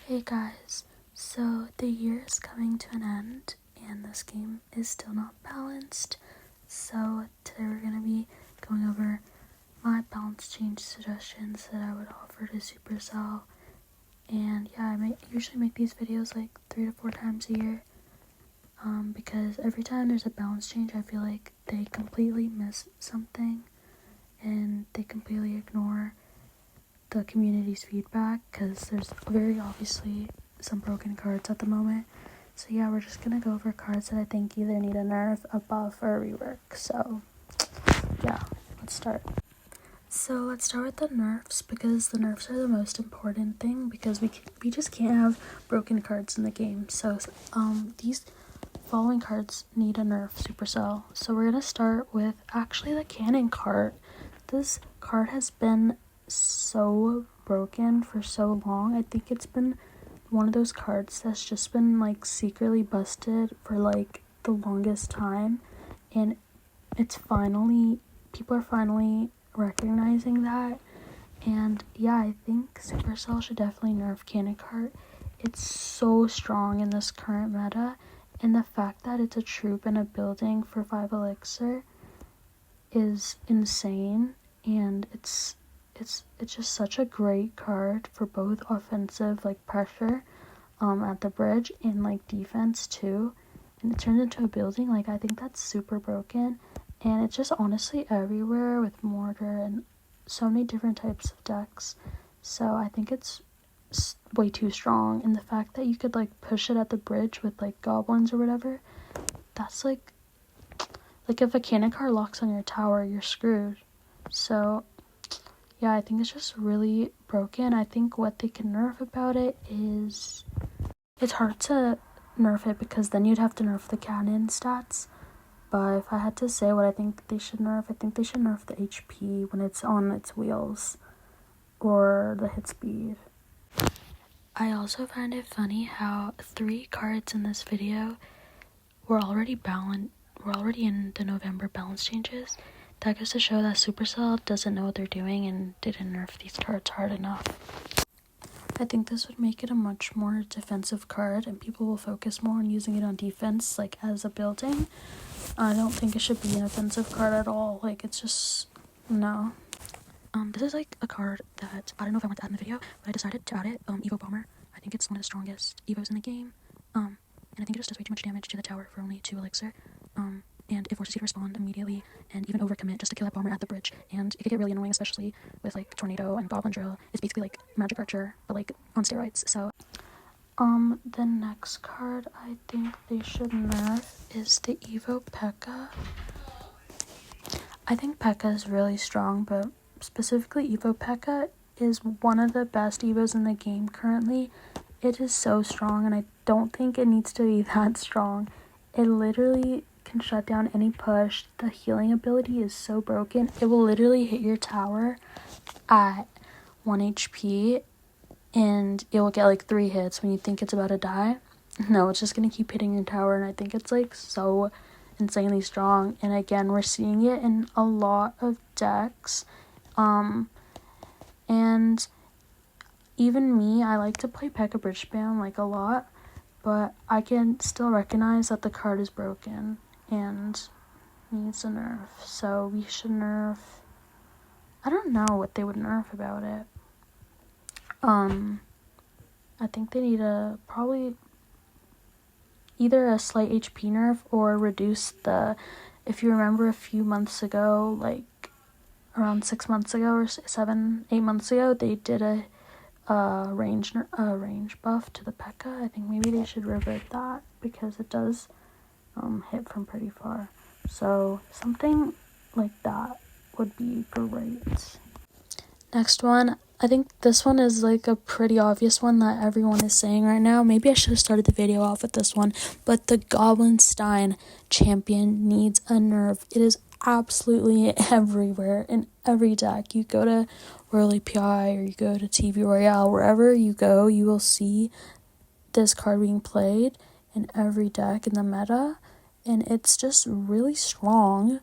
Hey guys, so the year is coming to an end and this game is still not balanced. So today we're going to be going over my balance change suggestions that I would offer to Supercell. And yeah, I usually make these videos like 3 to 4 times a year. Because every time there's a balance change, I feel like they completely miss something and they completely ignore the community's feedback, because there's very obviously some broken cards at the moment. So yeah, we're just gonna go over cards that I think either need a nerf, a buff, or a rework. So yeah, let's start. So let's start with the nerfs, because the nerfs are the most important thing, because we just can't have broken cards in the game. So these following cards need a nerf, Supercell. So we're gonna start with actually the cannon card. This card has been so broken for so long. I think it's been one of those cards that's just been like secretly busted for like the longest time, and people are finally recognizing that. And yeah, I think Supercell should definitely nerf cannon card. It's so strong in this current meta, and the fact that it's a troop in a building for 5 elixir is insane. And it's just such a great card for both offensive, like pressure at the bridge, and like defense too. And it turns into a building. Like, I think that's super broken, and it's just honestly everywhere with mortar and so many different types of decks. So I think it's way too strong. And the fact that you could like push it at the bridge with like goblins or whatever, that's like if a cannon card locks on your tower, you're screwed. So yeah, I think it's just really broken. I think what they can nerf about it is, it's hard to nerf it because then you'd have to nerf the cannon stats. But if I had to say what I think they should nerf, I think they should nerf the HP when it's on its wheels, or the hit speed. I also find it funny how 3 cards in this video were already in the November balance changes. That goes to show that Supercell doesn't know what they're doing and didn't nerf these cards hard enough. I think this would make it a much more defensive card, and people will focus more on using it on defense, like as a building. I don't think it should be an offensive card at all. Like, it's just, no. This is like a card that I don't know if I want to add in the video, but I decided to add it. Evo Bomber. I think it's one of the strongest Evos in the game. And I think it just does way too much damage to the tower for only 2 elixir. And it forces you to respond immediately and even overcommit just to kill that bomber at the bridge. And it could get really annoying, especially with like Tornado and Goblin Drill. It's basically like Magic Archer, but like on steroids. So the next card I think they should nerf is the Evo P.E.K.K.A. I think P.E.K.K.A is really strong, but specifically Evo P.E.K.K.A is one of the best Evos in the game currently. It is so strong, and I don't think it needs to be that strong. It literally can shut down any push. The healing ability is so broken. It will literally hit your tower at 1 HP, and it will get like 3 hits when you think it's about to die. No, it's just gonna keep hitting your tower, and I think it's like so insanely strong. And again, we're seeing it in a lot of decks. And even me, I like to play P.E.K.K.A bridge spam like a lot, but I can still recognize that the card is broken and needs a nerf. So we should nerf, I don't know what they would nerf about it. I think they need probably either a slight HP nerf or reduce the, if you remember a few months ago, like around 6 months ago or 7-8 months ago, they did a range buff to the P.E.K.K.A. I think maybe they should revert that, because it does hit from pretty far. So something like that would be great. Next one, I think this one is like a pretty obvious one that everyone is saying right now. Maybe I should have started the video off with this one, but the Goblin Stein champion needs a nerf. It is absolutely everywhere in every deck. You go to Royale API or you go to TV Royale, wherever you go, you will see this card being played in every deck in the meta, and it's just really strong.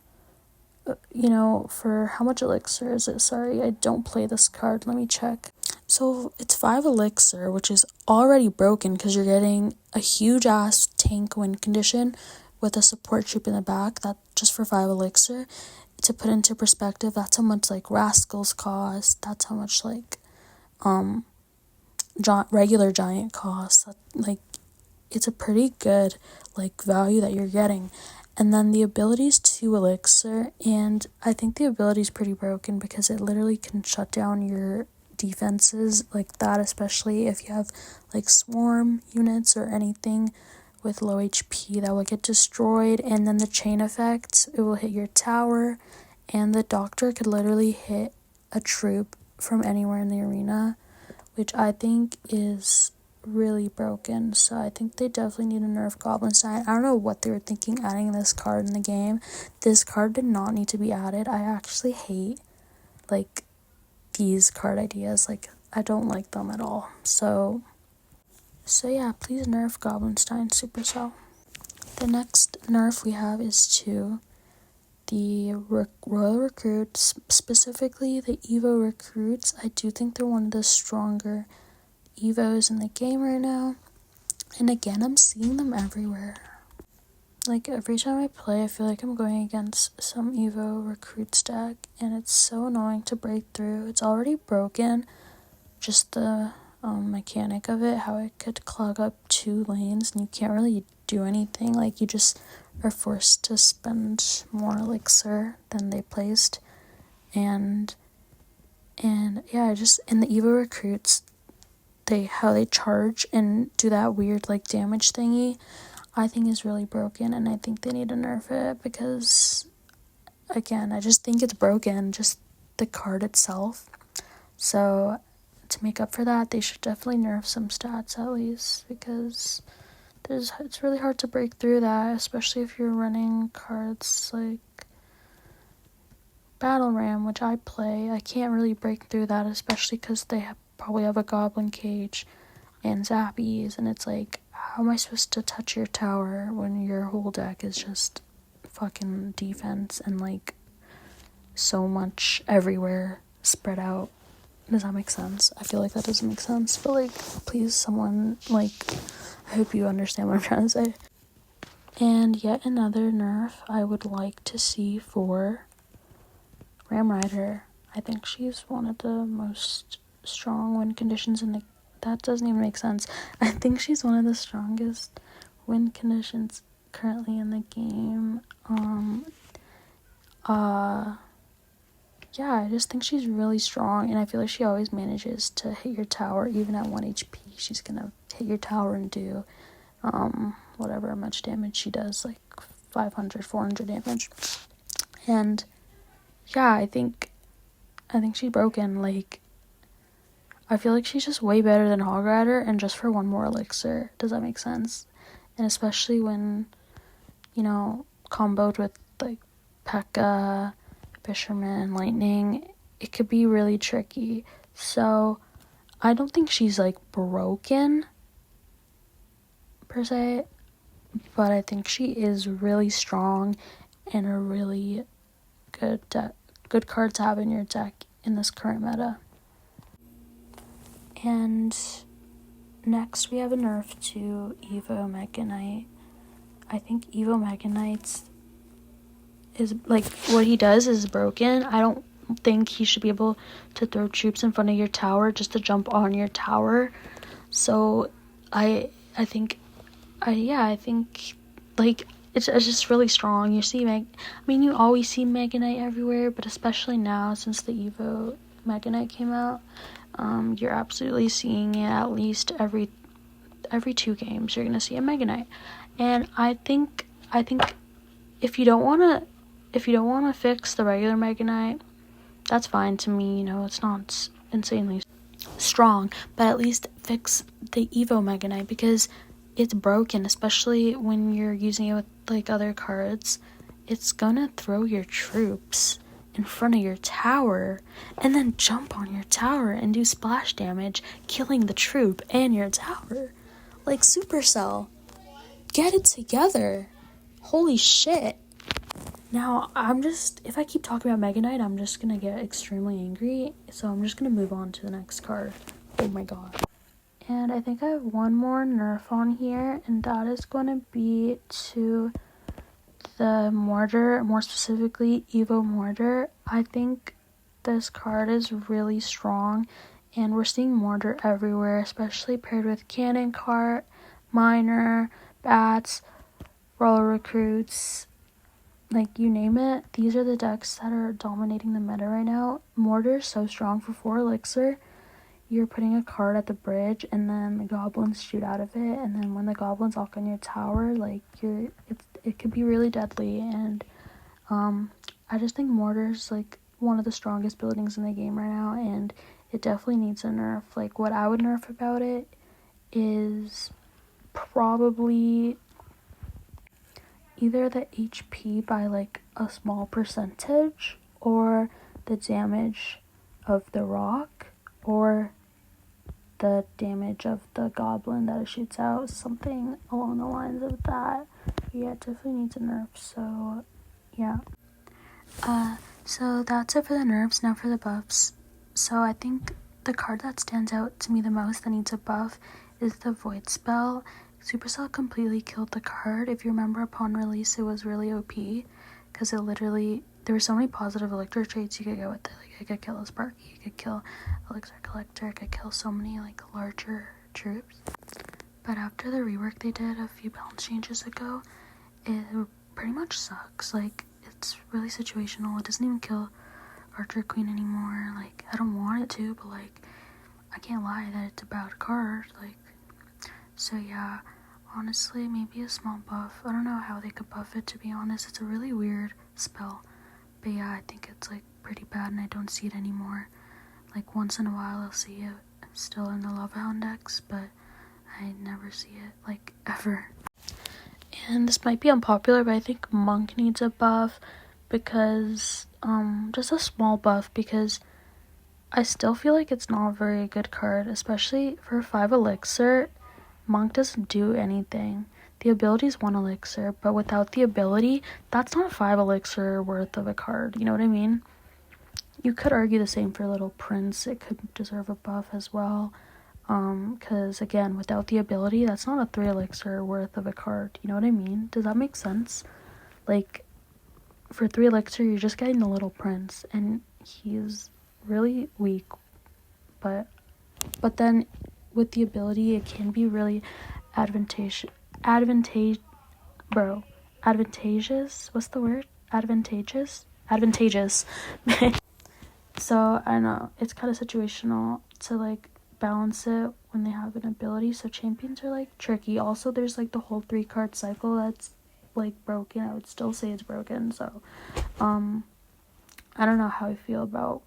For how much elixir is it? Sorry, I don't play this card. Let me check. So it's 5 elixir, which is already broken because you're getting a huge ass tank win condition with a support troop in the back. That just for 5 elixir. To put into perspective, that's how much like Rascals cost. That's how much like regular giant costs. Like, it's a pretty good like value that you're getting. And then the ability is 2 elixir, and I think the ability is pretty broken because it literally can shut down your defenses like that, especially if you have like swarm units or anything with low HP that will get destroyed. And then the chain effect, it will hit your tower, and the doctor could literally hit a troop from anywhere in the arena, which I think is really broken. So I think they definitely need a nerf Goblin Sign. I don't know what they were thinking adding this card in the game. This card did not need to be added. I actually hate like these card ideas. Like, I don't like them at all. So yeah, please nerf Goblinstein Supercell. The next nerf we have is to the Royal Recruits, specifically the Evo Recruits. I do think they're one of the stronger Evos in the game right now. And again, I'm seeing them everywhere. Like, every time I play, I feel like I'm going against some Evo Recruits deck, and it's so annoying to break through. It's already broken, just the mechanic of it, how it could clog up 2 lanes, and you can't really do anything. Like, you just are forced to spend more elixir than they placed. And yeah, just in the Evo Recruits, how they charge and do that weird like damage thingy, I think is really broken, and I think they need to nerf it because, again, I just think it's broken, just the card itself. So to make up for that, they should definitely nerf some stats at least, because it's really hard to break through that, especially if you're running cards like Battle Ram, which I play. I can't really break through that, especially because they probably have a Goblin Cage and Zappies, and it's like, how am I supposed to touch your tower when your whole deck is just fucking defense and like so much everywhere spread out? Does that make sense? I feel like that doesn't make sense, but like, please, someone, like, I hope you understand what I'm trying to say. And yet another nerf I would like to see for Ram Rider. I think she's one of the most strong win conditions in the... That doesn't even make sense. I think she's one of the strongest win conditions currently in the game. Yeah, I just think she's really strong, and I feel like she always manages to hit your tower. Even at 1 HP, she's gonna hit your tower and do whatever much damage she does, like 500, 400 damage. And yeah, I think she's broken. Like, I feel like she's just way better than Hog Rider, and just for 1 more elixir. Does that make sense? And especially when, you know, comboed with like P.E.K.K.A, Fisherman, Lightning, it could be really tricky. So I don't think she's like broken per se, but I think she is really strong and a really good card to have in your deck in this current meta. And next we have a nerf to Evo Mega Knight. I think Evo Mega Knight's is like, what he does is broken. I don't think he should be able to throw troops in front of your tower just to jump on your tower. So I think like it's just really strong. You see you always see Mega Knight everywhere, but especially now since the Evo Mega Knight came out, you're absolutely seeing it at least every 2 games. You're gonna see a Mega Knight, and I think if you don't wanna fix the regular Mega Knight, that's fine to me. You know, it's not insanely strong, but at least fix the Evo Mega Knight because it's broken, especially when you're using it with like other cards. It's gonna throw your troops in front of your tower and then jump on your tower and do splash damage, killing the troop and your tower. Like, Supercell, get it together. Holy shit. Now, if I keep talking about Mega Knight, I'm just gonna get extremely angry, so I'm just gonna move on to the next card. Oh my god. And I think I have one more Nerf on here, and that is going to be to the Mortar, more specifically Evo Mortar. I think this card is really strong, and we're seeing Mortar everywhere, especially paired with Cannon Cart, Miner, Bats, Roller Recruits, like you name it. These are the decks that are dominating the meta right now. Mortar is so strong for 4 elixir. You're putting a card at the bridge, and then the goblins shoot out of it, and then when the goblins lock on your tower, like it could be really deadly. And I just think Mortar's like one of the strongest buildings in the game right now, and it definitely needs a nerf. Like, what I would nerf about it is probably either the HP by like a small percentage, or the damage of the rock, or the damage of the goblin that it shoots out, something along the lines of that. Yeah, it definitely needs a nerf, so yeah. So that's it for the nerfs. Now for the buffs. So I think the card that stands out to me the most that needs a buff is the Void Spell. Supercell completely killed the card. If you remember, upon release it was really OP, because it literally, there were so many positive elixir traits you could get with it. Like, it could kill a Sparky, it could kill Elixir Collector, it could kill so many like larger troops. But after the rework they did a few balance changes ago, it pretty much sucks. Like, it's really situational. It doesn't even kill Archer Queen anymore. Like, I don't want it to, but like, I can't lie that it's a bad card. Like, so yeah, honestly, maybe a small buff. I don't know how they could buff it, to be honest. It's a really weird spell. But yeah, I think it's like pretty bad, and I don't see it anymore. Like, once in a while I'll see it still in the Lava Hound decks, but I never see it, like, ever. And this might be unpopular, but I think Monk needs a buff, because just a small buff, because I still feel like it's not a very good card, especially for 5 elixir. Monk doesn't do anything. The ability is 1 elixir, but without the ability, that's not 5 elixir worth of a card, you know what I mean? You could argue the same for Little Prince. It could deserve a buff as well, because again, without the ability, that's not a 3 elixir worth of a card, you know what I mean? Does that make sense? Like, for 3 elixir, you're just getting the Little Prince, and he's really weak, but then with the ability, it can be really advantageous. What's the word? Advantageous. So I don't know, it's kind of situational to like balance it when they have an ability. So champions are like tricky. Also, there's like the whole 3 card cycle that's like broken. I would still say it's broken. So I don't know how I feel about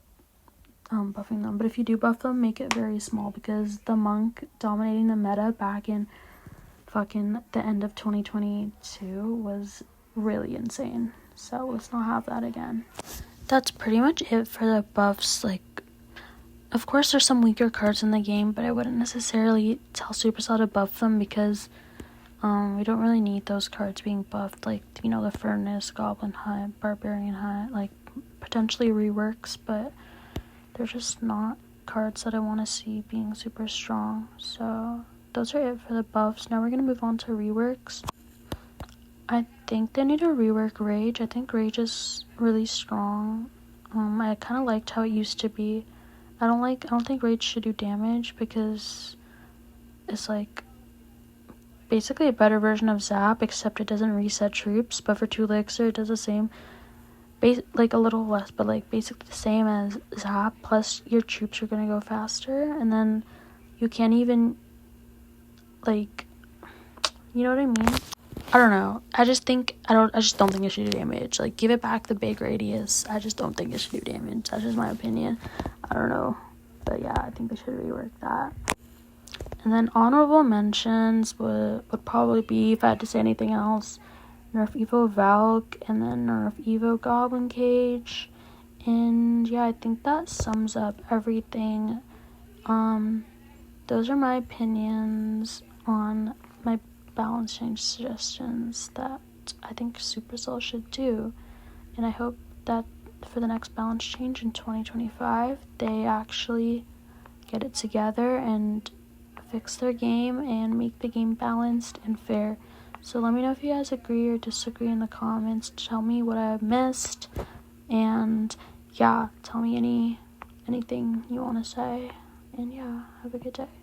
buffing them, but if you do buff them, make it very small, because the Monk dominating the meta back in fucking the end of 2022 was really insane. So let's not have that again. That's pretty much it for the buffs. Like, of course there's some weaker cards in the game, but I wouldn't necessarily tell Supercell to buff them, because we don't really need those cards being buffed, like, you know, the Furnace, Goblin Hunt, Barbarian Hunt, like potentially reworks, but they're just not cards that I want to see being super strong. So those are it for the buffs. Now we're going to move on to reworks. I think they need to rework Rage. I think Rage is really strong. I kind of liked how it used to be. I don't think Rage should do damage, because it's like basically a better version of Zap, except it doesn't reset troops, but for 2 elixir it does the same. Like a little less, but like basically the same as Zap, plus your troops are gonna go faster, and then you can't even, like, you know what I mean? I don't know. I just don't think it should do damage. Like, give it back the big radius. I just don't think it should do damage. That's just my opinion. I don't know. But yeah, I think they should rework that. And then honorable mentions would probably be, if I had to say anything else, Nerf Evo Valk, and then Nerf Evo Goblin Cage. And yeah, I think that sums up everything. Those are my opinions on my balance change suggestions that I think Supercell should do. And I hope that for the next balance change in 2025, they actually get it together and fix their game and make the game balanced and fair. So let me know if you guys agree or disagree in the comments. Tell me what I missed, and yeah, tell me anything you want to say. And yeah, have a good day.